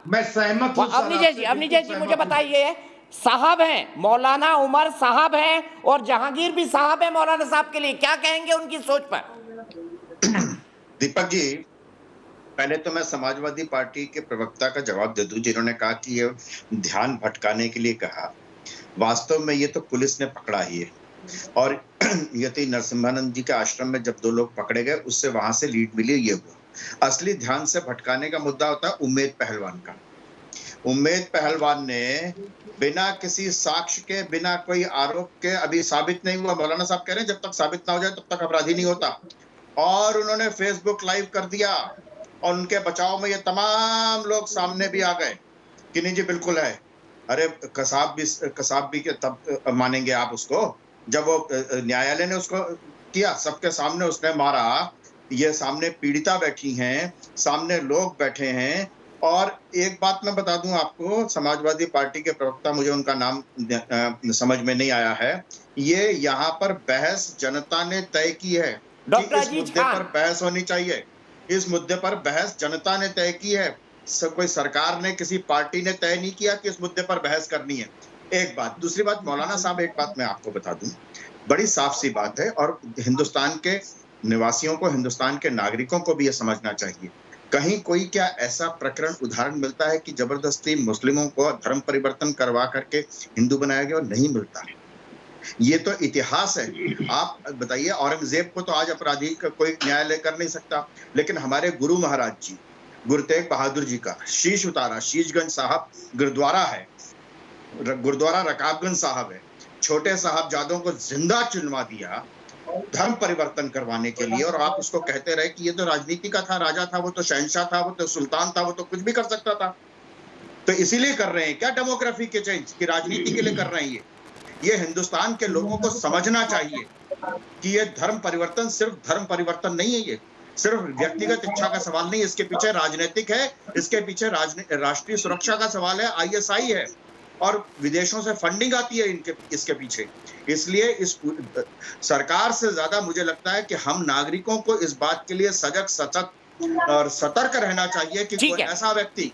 मैं सहमत हूं सर आपसे, अवनी बिल्कुल जी मुझे सहमत हूं। बताइए, साहब हैं मौलाना उमर साहब हैं और जहांगीर भी साहब हैं मौलाना साहब के लिए, क्या कहेंगे उनकी सोच पर? दीपक जी, पहले तो मैं समाजवादी पार्टी के प्रवक्ता का जवाब दे दूं, जिन्होंने कहा कि ये ध्यान भटकाने के लिए कहा। वास्तव में ये तो पुलिस ने पकड़ा ही है, और यति नरसिम्हानंद जी के आश्रम में जब 2 लोग पकड़े गए, उससे वहां से लीड मिली, ये हुआ। असली ध्यान से भटकाने का मुद्दा होता है उम्मेद पहलवान का। उम्मेद पहलवान ने बिना किसी साक्ष्य के, बिना कोई आरोप के, अभी साबित नहीं हुआ, मौलाना साहब कह रहे हैं जब तक साबित ना हो जाए तब तक अपराधी नहीं होता, और उन्होंने फेसबुक लाइव कर दिया, और उनके बचाव में ये तमाम लोग सामने भी आ गए कि नहीं जी बिल्कुल है। अरे कसाब भी के तब मानेंगे आप उसको, जब वो न्यायालय ने उसको किया, सबके सामने उसने मारा, ये सामने पीड़िता बैठी हैं, सामने लोग बैठे हैं। और एक बात मैं बता दूं आपको, समाजवादी पार्टी के प्रवक्ता, मुझे उनका नाम समझ में नहीं आया है, ये यहाँ पर बहस जनता ने तय की है कि डॉक्टर इस अजीज मुद्दे खान। पर बहस होनी चाहिए। इस मुद्दे पर बहस जनता ने तय की है, कोई सरकार ने, किसी पार्टी ने तय नहीं किया कि इस मुद्दे पर बहस करनी है। एक बात। दूसरी बात, मौलाना साहब, एक बात मैं आपको बता दूं, बड़ी साफ सी बात है, और हिंदुस्तान के निवासियों को, हिंदुस्तान के नागरिकों को भी यह समझना चाहिए, कहीं कोई क्या ऐसा प्रकरण, उदाहरण मिलता है कि जबरदस्ती मुस्लिमों को धर्म परिवर्तन करवा करके हिंदू बनाया गया? नहीं मिलता है। ये तो इतिहास है। आप बताइए, औरंगजेब को तो आज अपराधी का कोई न्यायालय कर नहीं सकता, लेकिन हमारे गुरु महाराज जी, गुरु तेग बहादुर जी का शीश उतारा, शीशगंज साहब गुरुद्वारा है, गुरुद्वारा रकाबगंज साहब है, छोटे साहबजादों को जिंदा चुनवा दिया धर्म परिवर्तन करवाने के लिए, और आप उसको कहते रहे कि ये तो राजनीति का था, राजा था, वो तो शहंशाह था, वो तो सुल्तान था, वो तो कुछ भी कर सकता था। तो इसीलिए कर रहे हैं क्या डेमोग्राफी के चेंज, की राजनीति के लिए कर रहे हैं? ये हिंदुस्तान के लोगों को समझना चाहिए कि ये धर्म परिवर्तन सिर्फ धर्म परिवर्तन नहीं है, ये सिर्फ व्यक्तिगत इच्छा का सवाल नहीं, इसके पीछे राजनीतिक है, इसके पीछे राष्ट्रीय सुरक्षा का सवाल है, आईएसआई है, और विदेशों से फंडिंग आती है इसके पीछे। इसलिए इस सरकार से ज्यादा मुझे लगता है कि हम नागरिकों को इस बात के लिए सजग, सचेत और सतर्क रहना चाहिए कि कोई ऐसा व्यक्ति